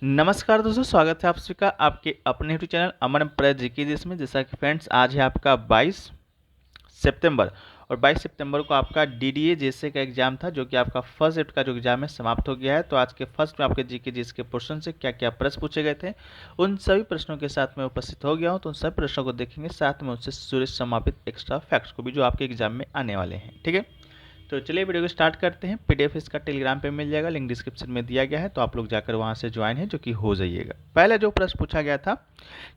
नमस्कार दोस्तों, स्वागत है आप सभी का आपके अपने यूट्यूब चैनल अमन प्रेस जीके देश में। जैसा कि फ्रेंड्स आज है आपका 22 सितंबर और 22 सितंबर को आपका डीडीए जैसे का एग्जाम था, जो कि आपका फर्स्ट शिफ्ट का जो एग्जाम है समाप्त हो गया है। तो आज के फर्स्ट में आपके जीके जीएस के पोर्शन से क्या क्या प्रश्न पूछे गए थे, उन सभी प्रश्नों के साथ मैं उपस्थित हो गया हूँ। तो उन सभी प्रश्नों को देखेंगे, साथ में उससे जुड़े समापित एक्स्ट्रा फैक्ट्स को भी जो आपके एग्जाम में आने वाले हैं। ठीक है, तो चलिए वीडियो को स्टार्ट करते हैं। पीडीएफ इसका टेलीग्राम पे मिल जाएगा, लिंक डिस्क्रिप्शन में दिया गया है, तो आप लोग जाकर वहां से ज्वाइन है जो कि हो जाइएगा। पहला जो प्रश्न पूछा गया था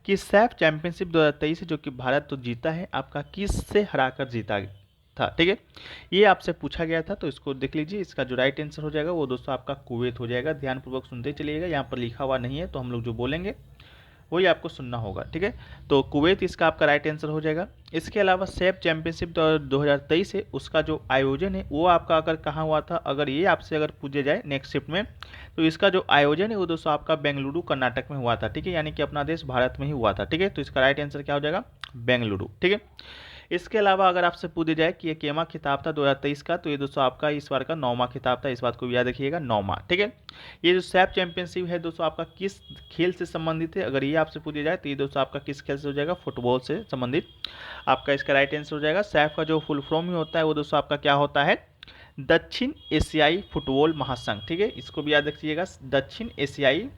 कि सैफ चैंपियनशिप 2023 जो कि भारत तो जीता है, आपका किस से हराकर जीता था। ठीक है, ये आपसे पूछा गया था, तो इसको देख लीजिए। इसका जो राइट आंसर हो जाएगा वो दोस्तों आपका कुवैत हो जाएगा। ध्यानपूर्वक सुनते चलिएगा, यहाँ पर लिखा हुआ नहीं है, तो हम लोग जो बोलेंगे वही आपको सुनना होगा। ठीक है, तो कुवैत इसका आपका राइट आंसर हो जाएगा। इसके अलावा सैफ चैंपियनशिप 2023 है, उसका जो आयोजन है वो आपका अगर कहाँ हुआ था, अगर ये आपसे अगर पूछे जाए नेक्स्ट शिफ्ट में, तो इसका जो आयोजन है वो दोस्तों आपका बेंगलुरु कर्नाटक में हुआ था। ठीक है, यानी कि अपना देश भारत में ही हुआ था। ठीक है, तो इसका राइट आंसर क्या हो जाएगा, बेंगलुरु। ठीक है, इसके अलावा अगर आपसे पूछे जाए कि ये केमा खिताब था 2023 का, तो ये दोस्तों आपका इस बार का 9वां खिताब था। इस बात को भी याद रखिएगा, 9वां। ठीक है, ये जो सैफ चैंपियनशिप है दोस्तों आपका किस खेल से संबंधित है, अगर ये आपसे पूछे जाए तो ये दोस्तों आपका किस खेल से हो जाएगा, फुटबॉल से संबंधित आपका इसका राइट आंसर हो जाएगा। सैफ का जो फुल फॉर्म ही होता है वो दोस्तों आपका क्या होता है, दक्षिण एशियाई फुटबॉल महासंघ। ठीक है, इसको भी याद रखिएगा, दक्षिण एशियाई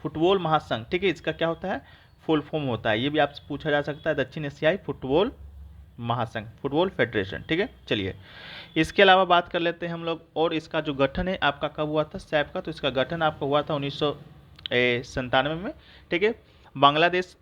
फुटबॉल महासंघ। ठीक है, इसका क्या होता है, फुल फॉर्म होता है। ये भी आपसे पूछा जा सकता है, दक्षिण एशियाई फुटबॉल महासंघ, फुटबॉल फेडरेशन। ठीक है, चलिए इसके अलावा बात कर लेते हैं हम लोग, और इसका जो गठन है आपका कब हुआ था सैफ का, तो इसका गठन आपका हुआ था 1997 में। ठीक है, बांग्लादेश,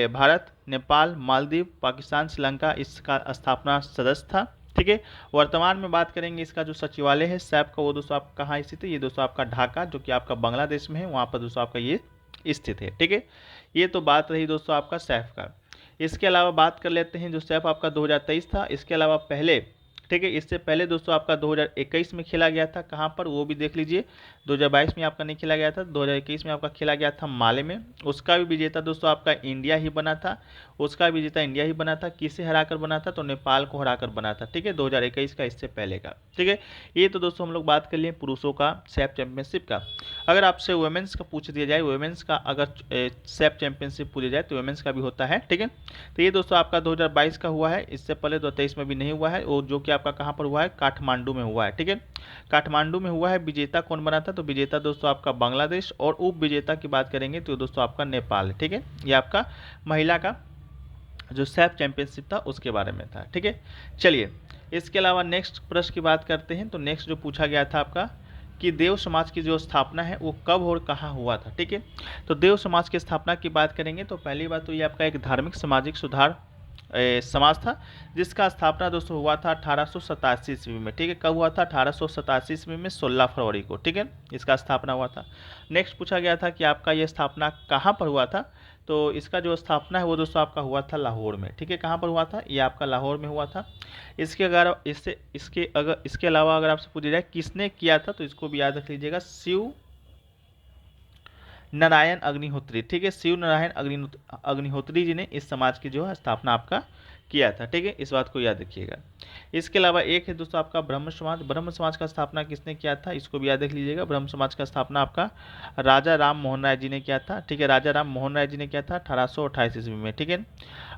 भारत, नेपाल, मालदीव, पाकिस्तान, श्रीलंका इसका स्थापना सदस्य था। ठीक है, वर्तमान में बात करेंगे इसका जो सचिवालय है सैफ का, वो दोस्तों आप कहाँ स्थित है, ये दोस्तों आपका ढाका, जो कि आपका बांग्लादेश में है, वहाँ पर दोस्तों आपका ये स्थित है। ठीक है, ये तो बात रही दोस्तों आपका सैफ का। इसके अलावा बात कर लेते हैं जो सैफ आपका 2023 था। इसके अलावा पहले, ठीक है, इससे पहले दोस्तों आपका 2021 में खेला गया था, कहाँ पर वो भी देख लीजिए। 2022 में आपका नहीं खेला गया था, 2021 में आपका खेला गया था माले में। उसका भी विजेता दोस्तों आपका इंडिया ही बना था, उसका विजेता इंडिया ही बना था। किसे हराकर बना था, तो नेपाल को हराकर बना था। ठीक है, 2021 का, इससे पहले का। ठीक है, ये तो दोस्तों हम लोग बात कर लिए पुरुषों का सैफ चैंपियनशिप का। अगर आपसे वुमेन्स का पूछ दिया जाए, वुमेन्स का अगर सैफ चैंपियनशिप पूछा जाए तो वुमेन्स का भी होता है। ठीक है, तो ये दोस्तों आपका 2022 का हुआ है, इससे पहले 2023 में भी नहीं हुआ है, और जो कि आपका कहाँ पर हुआ है, काठमांडू में हुआ है। ठीक है, काठमांडू में हुआ है। विजेता कौन बना था, तो विजेता दोस्तों आपका बांग्लादेश, और उप विजेता की बात करेंगे तो दोस्तों आपका नेपाल है। ठीक है, ये आपका महिला का जो सैफ चैंपियनशिप था उसके बारे में था। ठीक है, चलिए इसके अलावा नेक्स्ट प्रश्न की बात करते हैं। तो नेक्स्ट जो पूछा गया था आपका कि देव समाज की जो स्थापना है वो कब और कहाँ हुआ था। ठीक है, तो देव समाज की स्थापना की बात करेंगे तो पहली बात तो ये आपका एक धार्मिक सामाजिक सुधार समाज था, जिसका स्थापना दोस्तों हुआ था 1887 ईस्वी में। ठीक है, कब हुआ था, 1887 ईस्वी में 16 फरवरी को। ठीक है, इसका स्थापना हुआ था। नेक्स्ट पूछा गया था कि आपका ये स्थापना कहाँ पर हुआ था, तो इसका जो स्थापना है वो दोस्तों आपका हुआ था लाहौर में। ठीक है, कहाँ पर हुआ था, ये आपका लाहौर में हुआ था। इसके अलावा अगर आपसे पूछा जाए किसने किया था, तो इसको भी याद रख लीजिएगा, शिव नारायण अग्निहोत्री। ठीक है, शिव नारायण अग्निहोत्री जी ने इस समाज की जो है स्थापना आपका किया था। ठीक है, इस बात को याद रखिएगा। इसके अलावा एक है दोस्तों आपका ब्रह्म समाज। ब्रह्म समाज का स्थापना किसने किया था, इसको भी याद रख लीजिएगा। ब्रह्म समाज का स्थापना आपका राजा राम मोहन राय जी ने किया था। ठीक है, राजा राम मोहन राय जी ने किया था 1828 ईस्वी में। ठीक है,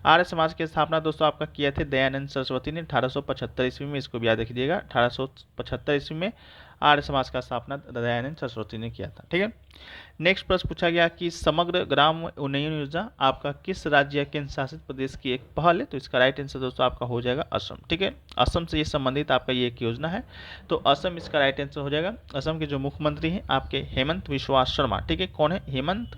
आर्य समाज की स्थापना दोस्तों आपका किए थे दयानंद सरस्वती ने 1875 ईस्वी में। इसको भी याद रख लीजिएगा, 1875 ईस्वी में आर्य समाज का स्थापना दयानंद सरस्वती ने किया था। ठीक है, नेक्स्ट प्रश्न पूछा गया कि समग्र ग्राम उन्नयन योजना आपका किस राज्य या केंद्र शासित प्रदेश की एक पहल है, तो इसका राइट आंसर दोस्तों आपका हो जाएगा असम। ठीक है, असम से ये संबंधित आपका ये एक योजना है, तो असम इसका राइट आंसर हो जाएगा। असम के जो मुख्यमंत्री हैं आपके हेमंत बिस्वा शर्मा। ठीक है, कौन है, हेमंत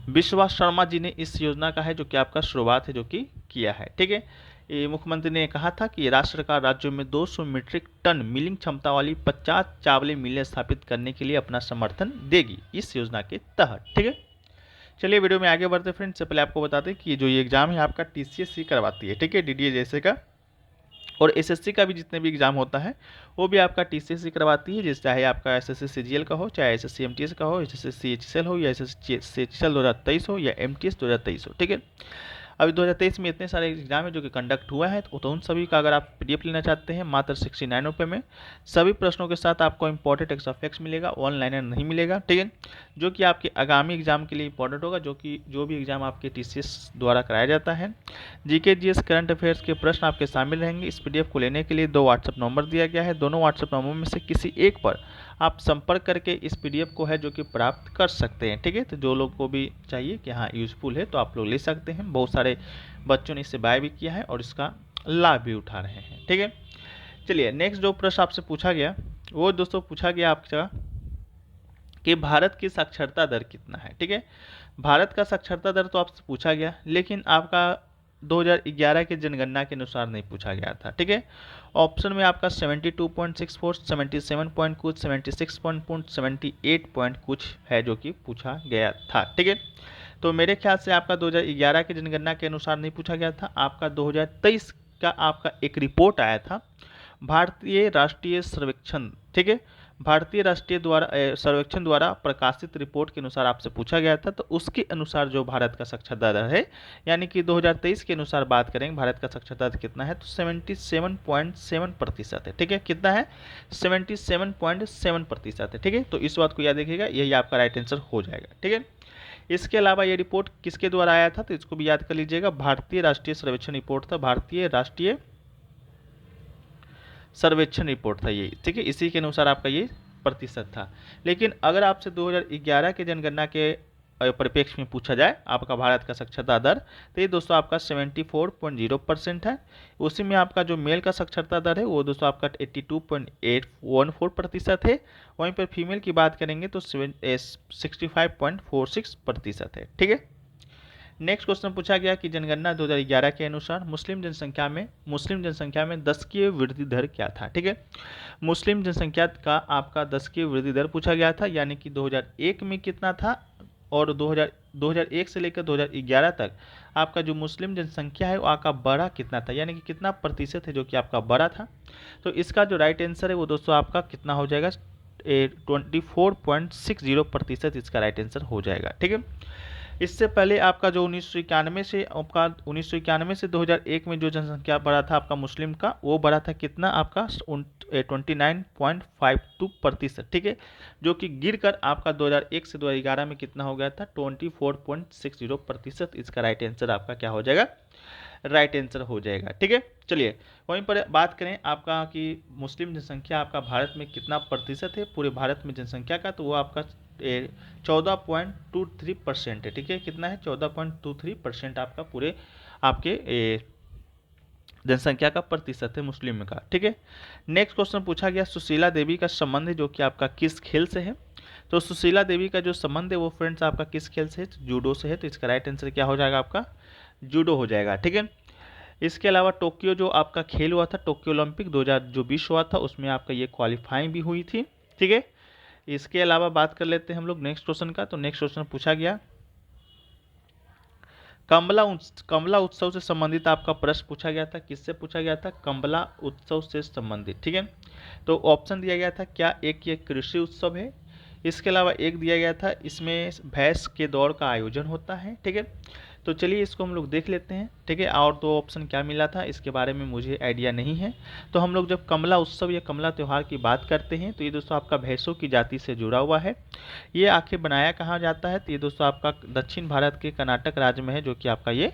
बिस्वा शर्मा जी ने इस योजना का है जो कि आपका शुरुआत है जो कि किया है। ठीक है, ये मुख्यमंत्री ने कहा था कि राज्य सरकार राज्यों में 200 मीट्रिक टन मिलिंग क्षमता वाली 50 चावले मिलें स्थापित करने के लिए अपना समर्थन देगी इस योजना के तहत। ठीक है, चलिए वीडियो में आगे बढ़ते फ्रेंड्स। से पहले आपको बता दें कि जो ये एग्जाम है आपका टीसीएस करवाती है। ठीक है, डीडीए जैसे का, और एसएससी का भी जितने भी एग्जाम होता है वो भी आपका टीसीएस करवाती है, जैसे चाहे आपका एसएससी सीजीएल का हो, चाहे एसएससी एमटीएस का हो, एसएससी सीएचएसएल हो, या एसएससी सीएचएसएल 2023 हो, या एमटीएस 2023 हो। ठीक है, अभी 2023 में इतने सारे एग्जाम है जो कि कंडक्ट हुआ है, तो उन सभी का अगर आप PDF लेना चाहते हैं मात्र 69 रुपये में सभी प्रश्नों के साथ आपको इंपॉर्टेंट एक्स्ट्रा फैक्ट्स मिलेगा, ऑनलाइन नहीं मिलेगा, ठीक है, जो कि आपके आगामी एग्जाम के लिए इंपॉर्टेंट होगा, जो कि जो भी एग्जाम आपके TCS द्वारा कराया जाता है। GK GS करंट अफेयर्स के प्रश्न आपके शामिल रहेंगे। इस PDF को लेने के लिए 2 व्हाट्सएप नंबर दिया गया है, दोनों व्हाट्सएप नंबर में से किसी एक पर आप संपर्क करके इस PDF को है जो कि प्राप्त कर सकते हैं, ठीक है। तो जो लोग को भी चाहिए कि हाँ यूजफुल है तो आप लोग ले सकते हैं, बहुत सारे बच्चों ने इसे बाय भी किया है और इसका लाभ भी उठा रहे हैं, ठीक है। चलिए नेक्स्ट जो प्रश्न आपसे पूछा गया वो दोस्तों पूछा गया आपका कि भारत की साक्षरता दर कितना है, ठीक है। भारत का साक्षरता दर तो आपसे पूछा गया, लेकिन आपका 2011 के जनगणना के अनुसार नहीं पूछा गया था, ठीक है। ऑप्शन में आपका 72.64, 77 पॉइंट कुछ, 76 पॉइंट 78 पॉइंट कुछ है जो कि पूछा गया था, ठीक है। तो मेरे ख्याल से आपका 2011 के जनगणना के अनुसार नहीं पूछा गया था, आपका 2023 का आपका एक रिपोर्ट आया था भारतीय राष्ट्रीय सर्वेक्षण, ठीक है, भारतीय राष्ट्रीय सर्वेक्षण द्वारा प्रकाशित रिपोर्ट के अनुसार आपसे पूछा गया था। तो उसके अनुसार जो भारत का साक्षरता दर है, यानी कि 2023 के अनुसार बात करेंगे भारत का साक्षरता दर कितना है, तो 77.7% है, ठीक है। कितना है? 77.7% है, ठीक है। तो इस बात को याद रखिएगा, यही आपका राइट आंसर हो जाएगा, ठीक है। इसके अलावा ये रिपोर्ट किसके द्वारा आया था, तो इसको भी याद कर लीजिएगा, भारतीय राष्ट्रीय सर्वेक्षण रिपोर्ट था, भारतीय राष्ट्रीय सर्वेक्षण रिपोर्ट था ये, ठीक है। इसी के अनुसार आपका ये प्रतिशत था। लेकिन अगर आपसे 2011 के जनगणना के परिप्रेक्ष्य में पूछा जाए आपका भारत का साक्षरता दर, तो ये दोस्तों आपका 74.0% है। उसी में आपका जो मेल का साक्षरता दर है वो दोस्तों आपका 82.814% है। वहीं पर फीमेल की बात करेंगे तो 65.46% है, ठीक है। नेक्स्ट क्वेश्चन पूछा गया कि जनगणना 2011 के अनुसार मुस्लिम जनसंख्या में दशकीय वृद्धि दर क्या था, ठीक है। मुस्लिम जनसंख्या का आपका दशकीय वृद्धि दर पूछा गया था, यानी कि 2001 में कितना था और 2001 से लेकर 2011 तक आपका जो मुस्लिम जनसंख्या है वो आपका बढ़ा कितना था, यानी कि कितना प्रतिशत है जो कि आपका बढ़ा था। तो इसका जो राइट आंसर है वो दोस्तों आपका कितना हो जाएगा, 24.60% इसका राइट आंसर हो जाएगा, ठीक है। इससे पहले आपका जो 1991 से 2001 में जो जनसंख्या बढ़ा था आपका मुस्लिम का, वो बढ़ा था कितना आपका 29.52%, ठीक है, जो कि गिरकर आपका 2001 से 2011 में कितना हो गया था, 24.60%। इसका राइट आंसर आपका क्या हो जाएगा, राइट आंसर हो जाएगा, ठीक है। चलिए वहीं पर बात करें आपका कि मुस्लिम जनसंख्या आपका भारत में कितना प्रतिशत है पूरे भारत में जनसंख्या का, तो वो आपका 14.23% है, ठीक है। कितना है, 14.23% आपका पूरे आपके जनसंख्या का प्रतिशत है मुस्लिम का, ठीक है। नेक्स्ट क्वेश्चन पूछा गया सुशीला देवी का संबंध है जो कि आपका किस खेल से है। तो सुशीला देवी का जो संबंध है वो फ्रेंड्स आपका किस खेल से है, जूडो से है। तो इसका राइट आंसर क्या हो जाएगा, आपका जूडो हो जाएगा, ठीक है। इसके अलावा टोक्यो जो आपका खेल हुआ था, टोक्यो ओलंपिक 2020 हुआ था, उसमें आपका ये क्वालिफाइंग भी हुई थी, ठीक है। इसके अलावा बात कर लेते हैं हम लोग नेक्स्ट क्वेश्चन का। तो नेक्स्ट क्वेश्चन पूछा गया कमला उत्सव से संबंधित आपका प्रश्न पूछा गया था, किससे पूछा गया था, कमला उत्सव से संबंधित, ठीक है। तो ऑप्शन दिया गया था क्या, एक ये कृषि उत्सव है, इसके अलावा एक दिया गया था इसमें भैंस के दौड़ का आयोजन होता है, ठीक है। तो चलिए इसको हम लोग देख लेते हैं, ठीक है। और दो ऑप्शन क्या मिला था इसके बारे में मुझे आइडिया नहीं है। तो हम लोग जब कमला उत्सव या कमला त्यौहार की बात करते हैं तो ये दोस्तों आपका भैंसों की जाति से जुड़ा हुआ है। ये आखिर बनाया कहाँ जाता है, तो ये दोस्तों आपका दक्षिण भारत के कर्नाटक राज्य में है जो कि आपका ये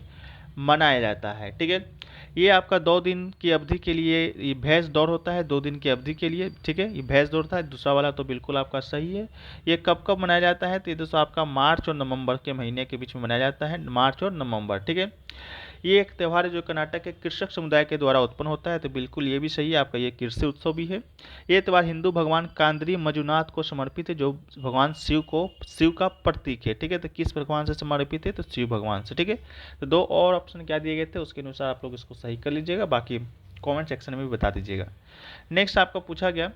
मनाया जाता है, ठीक है। ये आपका 2 दिन की अवधि के लिए ये भैंस दौड़ होता है, 2 दिन की अवधि के लिए, ठीक है। ये भैंस दौड़ता है, दूसरा वाला तो बिल्कुल आपका सही है। ये कब कब मनाया जाता है, तो ये दोस्तों आपका मार्च और नवंबर के महीने के बीच में मनाया जाता है, मार्च और नवंबर, ठीक है। ये एक त्यौहार है जो कर्नाटक के कृषक समुदाय के द्वारा उत्पन्न होता है, तो बिल्कुल ये भी सही है, आपका ये कृषि उत्सव भी है। ये त्यौहार हिंदू भगवान कांद्री मजुनाथ को समर्पित है, जो भगवान शिव का प्रतीक है, ठीक है। तो किस भगवान से समर्पित है, तो शिव भगवान से, ठीक है। तो 2 और ऑप्शन क्या दिए गए थे उसके अनुसार आप लोग इसको सही कर लीजिएगा, बाकी कमेंट सेक्शन में भी बता दीजिएगा। नेक्स्ट आपका पूछा गया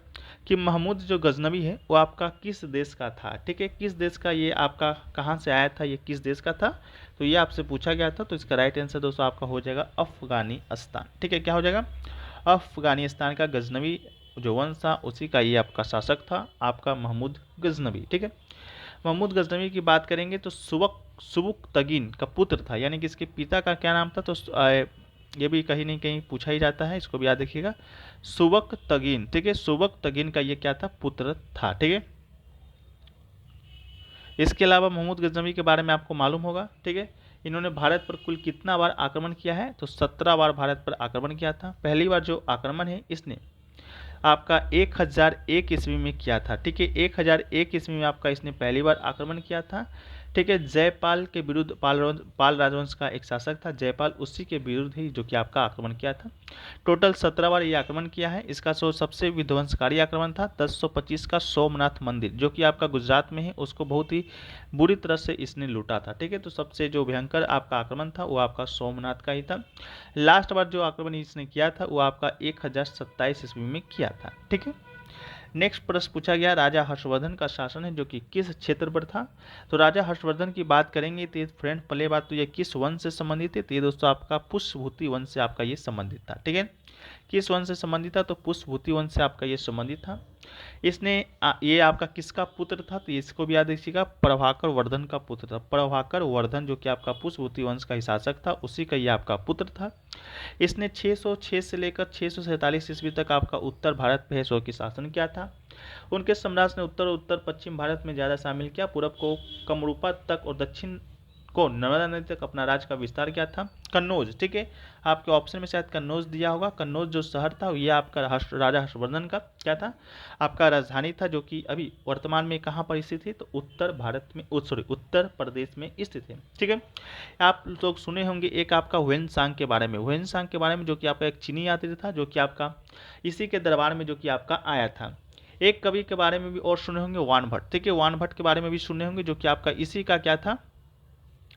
कि महमूद जो गजनवी है वो आपका किस देश का था, ठीक है। किस देश का ये आपका कहाँ से आया था, ये किस देश का था, तो ये आपसे पूछा गया था। तो इसका राइट आंसर दोस्तों आपका हो जाएगा अफगानिस्तान, ठीक है। क्या हो जाएगा, अफगानिस्तान का गजनवी जो वंश था उसी का ये आपका शासक था, आपका महमूद गजनवी, ठीक है। महमूद गजनवी की बात करेंगे तो सुबुक्तगीन का पुत्र था, यानी कि इसके पिता का क्या नाम था, तो ये भी कहीं नहीं कहीं पूछा ही जाता है, इसको भी याद रखिएगा, सुबक्तगीन। ठीक है, सुबक्तगीन का ये क्या था, पुत्र था। ठीक है, इसके अलावा महमूद गजनवी के बारे में आपको मालूम होगा। ठीक है, इन्होंने भारत पर कुल कितना बार आक्रमण किया है, तो 17 बार भारत पर आक्रमण किया था। पहली बार जो आक्रमण है इसने आपका 1001 ईस्वी में किया था। ठीक है, 1001 ईस्वी में आपका इसने पहली बार आक्रमण किया था। ठीक है, जयपाल के विरुद्ध पाल राजवंश का एक शासक था जयपाल, उसी के विरुद्ध ही जो कि आपका आक्रमण किया था। टोटल 17 बार ये आक्रमण किया है। इसका सबसे विध्वंसकारी आक्रमण था 1025 का सोमनाथ मंदिर, जो कि आपका गुजरात में है, उसको बहुत ही बुरी तरह से इसने लूटा था। ठीक है, तो सबसे जो भयंकर आपका आक्रमण था वो आपका सोमनाथ का ही था। लास्ट बार जो आक्रमण इसने किया था वो आपका 1027 ईस्वी में किया था। ठीक है, नेक्स्ट प्रश्न पूछा गया, राजा हर्षवर्धन का शासन है जो कि किस क्षेत्र पर था। तो राजा हर्षवर्धन की बात करेंगे तो फ्रेंड पहले बात तो ये किस वंश से संबंधित है, तो ये दोस्तों आपका पुष्यभूति वंश से आपका ये संबंधित था। ठीक है, किस वंश से संबंधित था, तो पुष्यभूति वंश से आपका ये संबंधित था। इसने ये आपका किसका पुत्र था, तो इसको भी याद रखिएगा, प्रभाकर वर्धन का पुत्र था। प्रभाकर वर्धन जो कि आपका पुष्यभूति वंश का ही शासक था, उसी का ये आपका पुत्र था। इसने 606 से लेकर 647 ईस्वी तक आपका उत्तर भारत पे की शासन किया था। उनके साम्राज्य ने उत्तर उत्तर पश्चिम भारत में ज़्यादा शामिल किया, पूरब को कमरूपा तक और दक्षिण को नर्मदा नदी तक अपना राज्य का विस्तार किया था। कन्नौज, ठीक है, आपके ऑप्शन में शायद कन्नौज दिया होगा। कन्नौज जो शहर था ये आपका राजा हर्षवर्धन का क्या था, आपका राजधानी था, जो कि अभी वर्तमान में कहाँ पर स्थित है, तो उत्तर भारत में उत्तर प्रदेश में स्थित है। ठीक है, आप लोग सुने होंगे एक आपका ह्वेनसांग के बारे में, ह्वेनसांग के बारे में जो कि आपका एक चीनी यात्री था, जो कि आपका इसी के दरबार में जो कि आपका आया था। एक कवि के बारे में भी और सुने होंगे, वान भट्ट। ठीक है, वान भट्ट के बारे में भी सुने होंगे, जो कि आपका इसी का क्या था,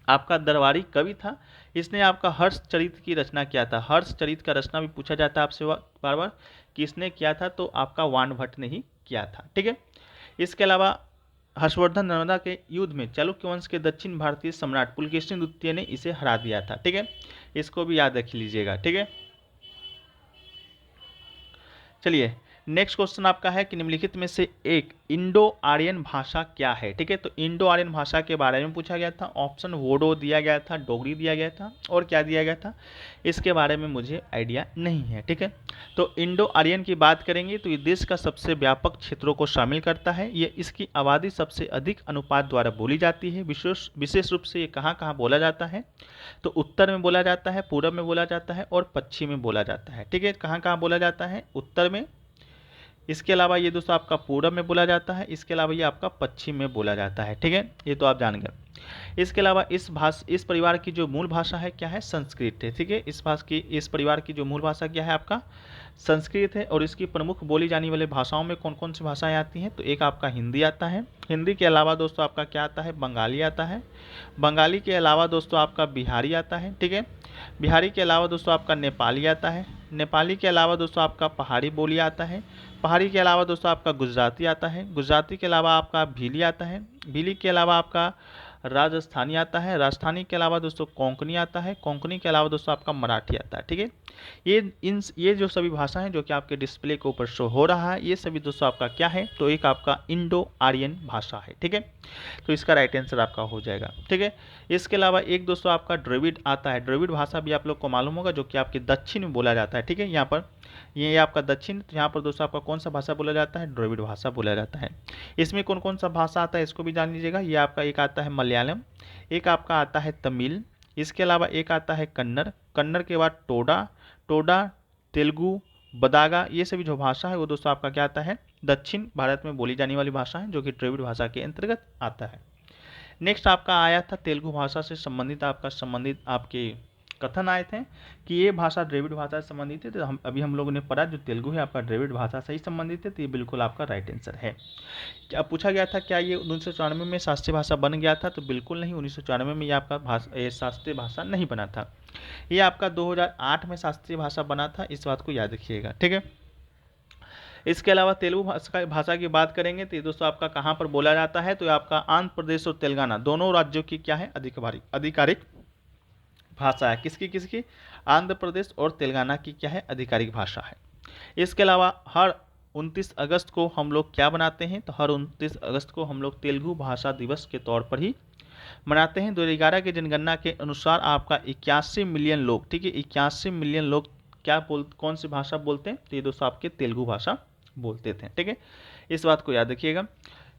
आपका दरबारी कवि था। इसने आपका हर्ष चरित की रचना किया था। हर्ष चरित का रचना भी पूछा जाता है आपसे बार बार, किसने किया था, तो आपका वान भट्ट ने ही किया था। ठीक है, इसके अलावा हर्षवर्धन नर्मदा के युद्ध में चालुक्य वंश के दक्षिण भारतीय सम्राट पुलकेशिन द्वितीय ने इसे हरा दिया था। ठीक है, इसको भी याद रख लीजिएगा। ठीक है, चलिए नेक्स्ट क्वेश्चन आपका है कि निम्नलिखित में से एक इंडो आर्यन भाषा क्या है। ठीक है, तो इंडो आर्यन भाषा के बारे में पूछा गया था। ऑप्शन वोडो दिया गया था, डोगरी दिया गया था, और क्या दिया गया था, इसके बारे में मुझे आइडिया नहीं है। ठीक है, तो इंडो आर्यन की बात करेंगे तो ये देश का सबसे व्यापक क्षेत्रों को शामिल करता है। ये इसकी आबादी सबसे अधिक अनुपात द्वारा बोली जाती है। विशेष रूप से ये कहाँ कहाँ बोला जाता है, तो उत्तर में बोला जाता है, पूरब में बोला जाता है, और पश्चिम में बोला जाता है। ठीक है, कहाँ कहाँ बोला जाता है, उत्तर में, इसके अलावा ये दोस्तों आपका पूरब में बोला जाता है, इसके अलावा ये आपका पश्चिम में बोला जाता है। ठीक है, ये तो आप जान गए। इसके अलावा इस परिवार की जो मूल भाषा है क्या है, संस्कृत है। ठीक है, इस परिवार की जो मूल भाषा क्या है, आपका संस्कृत है। और इसकी प्रमुख बोली जाने वाली भाषाओं में कौन कौन सी भाषाएं आती हैं, तो एक आपका हिंदी आता है। हिंदी के अलावा दोस्तों आपका क्या आता है, बंगाली आता है। बंगाली के अलावा दोस्तों आपका बिहारी आता है। ठीक है, बिहारी के अलावा दोस्तों आपका नेपाली आता है। नेपाली के अलावा दोस्तों आपका पहाड़ी बोली आता है। पहाड़ी के अलावा दोस्तों आपका गुजराती आता है। गुजराती के अलावा आपका भीली आता है। भीली के अलावा आपका राजस्थानी आता है। राजस्थानी के अलावा दोस्तों कोंकणी आता है। कोंकणी के अलावा दोस्तों आपका मराठी आता है। ठीक है, ये जो सभी भाषा हैं जो कि आपके डिस्प्ले के ऊपर शो हो रहा है, ये सभी दोस्तों आपका क्या है, तो एक आपका इंडो आर्यन भाषा है। ठीक है, तो इसका राइट आंसर आपका हो जाएगा। ठीक है, इसके अलावा एक दोस्तों आपका द्रविड़ आता है। द्रविड़ भाषा भी आप लोग को मालूम होगा, जो कि आपके दक्षिण में बोला जाता है। ठीक है, यहाँ पर ये आपका दक्षिण, तो यहाँ पर दोस्तों आपका कौन सा भाषा बोला जाता है, द्रविड़ भाषा बोला जाता है। इसमें कौन कौन सा भाषा आता है इसको भी जान लीजिएगा। ये आपका एक आता है मलयालम, एक आपका आता है तमिल, इसके अलावा एक आता है कन्नड़, कन्नड़ के बाद टोडा, तेलुगु, बदागा, ये सभी जो भाषा है वो दोस्तों आपका क्या आता है, दक्षिण भारत में बोली जाने वाली भाषा है, जो कि द्रविड़ भाषा के अंतर्गत आता है। नेक्स्ट आपका आया था तेलुगु भाषा से संबंधित आपके कथन आए थे कि ये भाषा द्रविड़ भाषा से संबंधित है। तो हम लोगों ने पढ़ा जो तेलुगु है आपका द्रविड़ भाषा से ही संबंधित है, तो ये बिल्कुल आपका राइट आंसर है। क्या पूछा गया था, क्या ये 1994 में शास्त्रीय भाषा बन गया था, तो बिल्कुल नहीं, 1994 में ये आपका शास्त्रीय भाषा नहीं बना था। ये आपका 2008 में शास्त्रीय भाषा बना था, इस बात को याद रखिएगा। ठीक है, इसके अलावा तेलुगु भाषा की बात करेंगे तो ये दोस्तों आपका कहाँ पर बोला जाता है, तो आपका आंध्र प्रदेश और तेलंगाना दोनों राज्यों की क्या है, आधिकारिक भाषा है। किसकी, आंध्र प्रदेश और तेलंगाना की क्या है, आधिकारिक भाषा है। इसके अलावा हर 29 अगस्त को हम लोग क्या बनाते हैं, तो हर 29 अगस्त को हम लोग तेलुगु भाषा दिवस के तौर पर ही मनाते हैं। 2011 की जनगणना के अनुसार आपका 81 मिलियन लोग, ठीक है, 81 मिलियन लोग कौन सी भाषा बोलते हैं, तो ये दोस्तों आपके तेलुगु भाषा बोलते थे, ठीक है, इस बात को याद रखिएगा।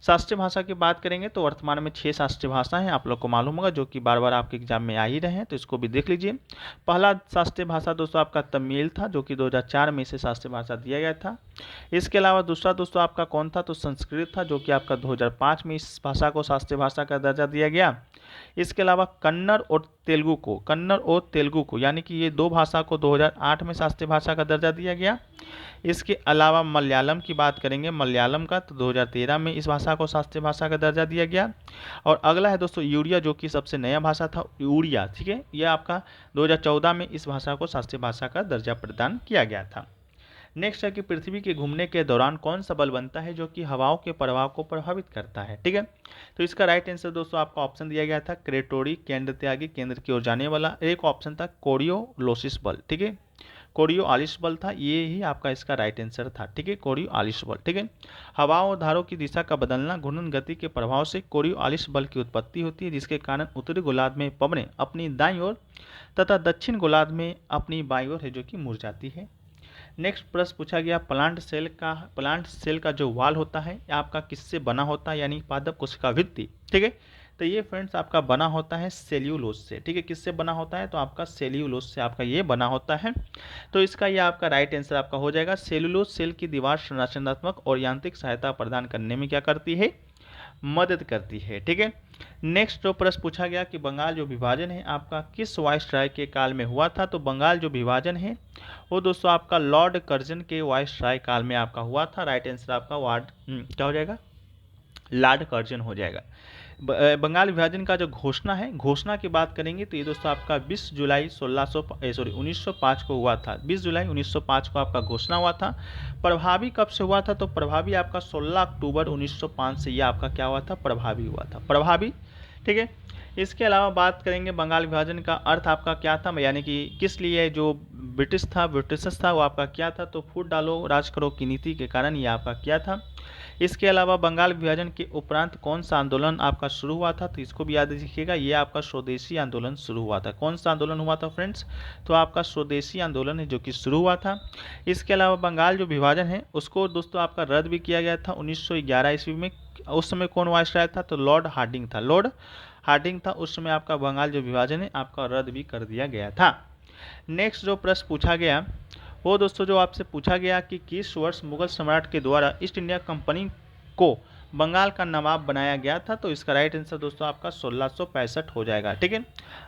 शास्त्रीय भाषा की बात करेंगे तो वर्तमान में 6 शास्त्रीय भाषाएं हैं, आप लोग को मालूम होगा, जो कि बार बार आपके एग्जाम में आ ही रहे हैं, तो इसको भी देख लीजिए। पहला शास्त्रीय भाषा दोस्तों आपका तमिल था, जो कि 2004 में इसे शास्त्रीय भाषा दिया गया था। इसके अलावा दूसरा दोस्तों आपका कौन था, तो संस्कृत था, जो कि आपका 2005 में इस भाषा को शास्त्रीय भाषा का दर्जा दिया गया। इसके अलावा कन्नड़ और तेलुगु को यानी कि ये 2 भाषा को 2008 में शास्त्रीय भाषा का दर्जा दिया गया। इसके अलावा मलयालम की बात करेंगे, मलयालम का तो 2013 में इस भाषा को शास्त्रीय भाषा का दर्जा दिया गया। और अगला है दोस्तों उड़िया, जो कि सबसे नया भाषा था उड़िया, ठीक है, यह आपका 2014 में इस भाषा को शास्त्रीय भाषा का दर्जा प्रदान किया गया था। नेक्स्ट है कि पृथ्वी के घूमने के दौरान कौन सा बल बनता है जो कि हवाओं के प्रवाह को प्रभावित करता है, ठीक है, तो इसका राइट आंसर दोस्तों आपका ऑप्शन दिया गया था क्रेटोरी, केंद्र त्यागी, केंद्र की ओर जाने वाला। एक ऑप्शन था कोरियोलोसिस बल, ठीक है, कोरियोलिस बल था, ये ही आपका इसका राइट आंसर था, ठीक है, कोरियोलिस बल, ठीक है। हवाओं और धारों की दिशा का बदलना, घूर्णन गति के प्रभाव से कोरियोलिस बल की उत्पत्ति होती है, जिसके कारण उत्तरी गोलार्ध में पवनें अपनी दाईं ओर तथा दक्षिण गोलार्ध में अपनी बाईं ओर है जो कि मुड़ जाती है। नेक्स्ट प्रश्न पूछा गया प्लांट सेल का जो वाल होता है आपका किससे बना होता है, यानी पादप कोशिका भित्ति, ठीक है, तो ये फ्रेंड्स आपका बना होता है सेल्यूलोज से, ठीक है, किससे बना होता है, तो आपका सेल्यूलोज से आपका ये बना होता है। तो इसका ये आपका राइट आंसर आपका हो जाएगा। सेल्यूलोज सेल की दीवार संरचनात्मक और यांत्रिक सहायता प्रदान करने में क्या करती है, मदद करती है, ठीक है। नेक्स्ट जो प्रश्न पूछा गया कि बंगाल जो विभाजन है आपका किस वायसराय के काल में हुआ था, तो बंगाल जो विभाजन है वो दोस्तों आपका लॉर्ड कर्जन के वायसराय काल में आपका हुआ था। राइट आंसर आपका क्या हो जाएगा, लॉर्ड कर्जन हो जाएगा। बंगाल विभाजन का जो घोषणा की बात करेंगे तो ये दोस्तों आपका 20 जुलाई 1905 को हुआ था। 20 जुलाई 1905 को आपका घोषणा हुआ था। प्रभावी कब से हुआ था, तो प्रभावी आपका 16 अक्टूबर 1905 से ये आपका क्या हुआ था, प्रभावी हुआ था, प्रभावी, ठीक है। इसके अलावा बात करेंगे बंगाल विभाजन का अर्थ आपका क्या था, यानी कि किस लिए जो ब्रिटिशर्स था वो आपका क्या था, तो फूट डालो राज करो की नीति के कारण ये आपका क्या था। इसके अलावा बंगाल विभाजन के उपरांत कौन सा आंदोलन आपका शुरू हुआ था, तो इसको भी याद रखिएगा, ये आपका स्वदेशी आंदोलन शुरू हुआ था। कौन सा आंदोलन हुआ था फ्रेंड्स, तो आपका स्वदेशी आंदोलन है जो कि शुरू हुआ था। इसके अलावा बंगाल जो विभाजन है उसको दोस्तों आपका रद्द भी किया गया था 1911 ईस्वी में। उस समय कौन वायसराय था, तो लॉर्ड हार्डिंग था। उस समय आपका बंगाल जो विभाजन है आपका रद्द भी कर दिया गया था। नेक्स्ट जो प्रश्न पूछा गया वो दोस्तों जो आपसे पूछा गया कि किस वर्ष मुगल सम्राट के द्वारा ईस्ट इंडिया कंपनी को बंगाल का नवाब बनाया गया था, तो इसका राइट आंसर दोस्तों आपका 1665 हो जाएगा, ठीक है।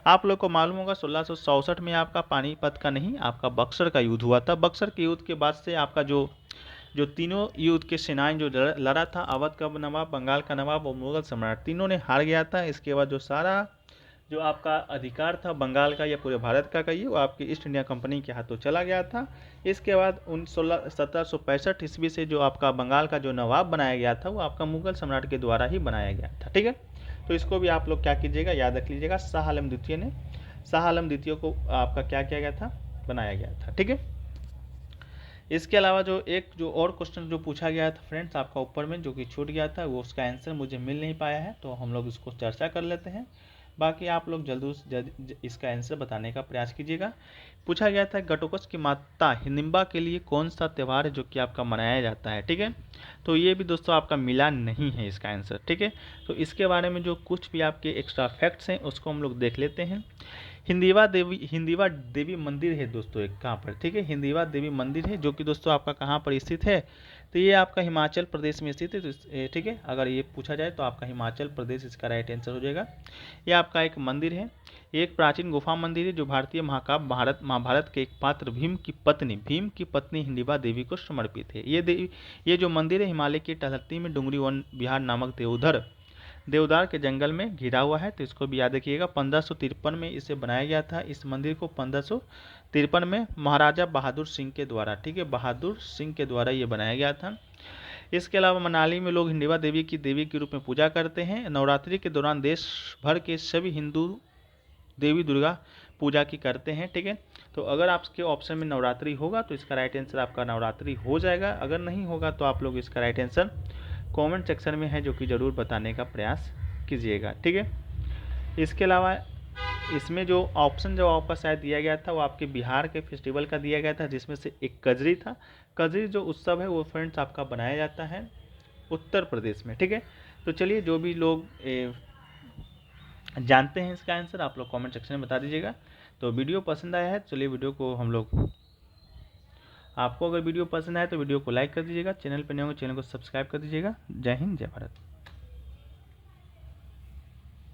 आप लोग को मालूम होगा 1664 में आपका पानीपत का नहीं आपका बक्सर का युद्ध हुआ था। बक्सर के युद्ध के बाद से आपका जो तीनों युद्ध के सेनाएं जो लड़ा था, अवध का नवाब, बंगाल का नवाब और मुगल सम्राट, तीनों ने हार गया था। इसके बाद जो सारा जो आपका अधिकार था बंगाल का या पूरे भारत का कहिए वो आपकी ईस्ट इंडिया कंपनी के हाथों चला गया था। इसके बाद 1765 ईस्वी से जो आपका बंगाल का जो नवाब बनाया गया था वो आपका मुगल सम्राट के द्वारा ही बनाया गया था, ठीक है। तो इसको भी आप लोग क्या कीजिएगा, याद रख लीजिएगा, शाह आलम द्वितीय को आपका क्या किया गया था, बनाया गया था, ठीक है। इसके अलावा जो और क्वेश्चन जो पूछा गया था फ्रेंड्स आपका ऊपर में जो कि छूट गया था, वो उसका आंसर मुझे मिल नहीं पाया है, तो हम लोग इसको चर्चा कर लेते हैं। बाकी आप लोग जल्द इसका आंसर बताने का प्रयास कीजिएगा। पूछा गया था घटोत्कच की माता हिडिंबा के लिए कौन सा त्यौहार है जो कि आपका मनाया जाता है, ठीक है। तो ये भी दोस्तों आपका मिला नहीं है इसका आंसर, ठीक है। तो इसके बारे में जो कुछ भी आपके एक्स्ट्रा फैक्ट्स हैं उसको हम लोग देख लेते हैं। हिंदीवा देवी मंदिर है दोस्तों एक कहाँ पर, ठीक है, हिंदीवा देवी मंदिर है जो कि दोस्तों आपका कहाँ पर स्थित है, तो ये आपका हिमाचल प्रदेश में स्थित है, तो ठीक है, अगर ये पूछा जाए तो आपका हिमाचल प्रदेश इसका राइट आंसर हो जाएगा। ये आपका एक मंदिर है, ये एक प्राचीन गुफा मंदिर है जो भारतीय महाकाव्य महाभारत के एक पात्र भीम की पत्नी हिंदीवा देवी को समर्पित है। ये जो मंदिर है हिमालय की तलहटी में डुंगरी वन विहार नामक देवदार के जंगल में घिरा हुआ है, तो इसको भी याद रखिएगा। 1553 में इसे बनाया गया था। इस मंदिर को 1553 में महाराजा बहादुर सिंह के द्वारा, ठीक है, बहादुर सिंह के द्वारा ये बनाया गया था। इसके अलावा मनाली में लोग हिंडीवा देवी के रूप में पूजा करते हैं। नवरात्रि के दौरान देश भर के सभी हिंदू देवी दुर्गा पूजा की करते हैं, ठीक है। तो अगर आपके ऑप्शन में नवरात्रि होगा तो इसका राइट आंसर आपका नवरात्रि हो जाएगा। अगर नहीं होगा तो आप लोग इसका राइट आंसर कमेंट सेक्शन में है जो कि ज़रूर बताने का प्रयास कीजिएगा, ठीक है। इसके अलावा इसमें जो ऑप्शन जो आपका शायद दिया गया था वो आपके बिहार के फेस्टिवल का दिया गया था, जिसमें से एक कजरी था। कजरी जो उत्सव है वो फ्रेंड्स आपका बनाया जाता है उत्तर प्रदेश में, ठीक है। तो चलिए, जो भी लोग जानते हैं इसका आंसर आप लोग कमेंट सेक्शन में बता दीजिएगा। तो वीडियो पसंद आया है, चलिए वीडियो को हम लोग, आपको अगर वीडियो पसंद आए तो वीडियो को लाइक कर दीजिएगा, चैनल पर नए हो चैनल को सब्सक्राइब कर दीजिएगा। जय हिंद, जय भारत।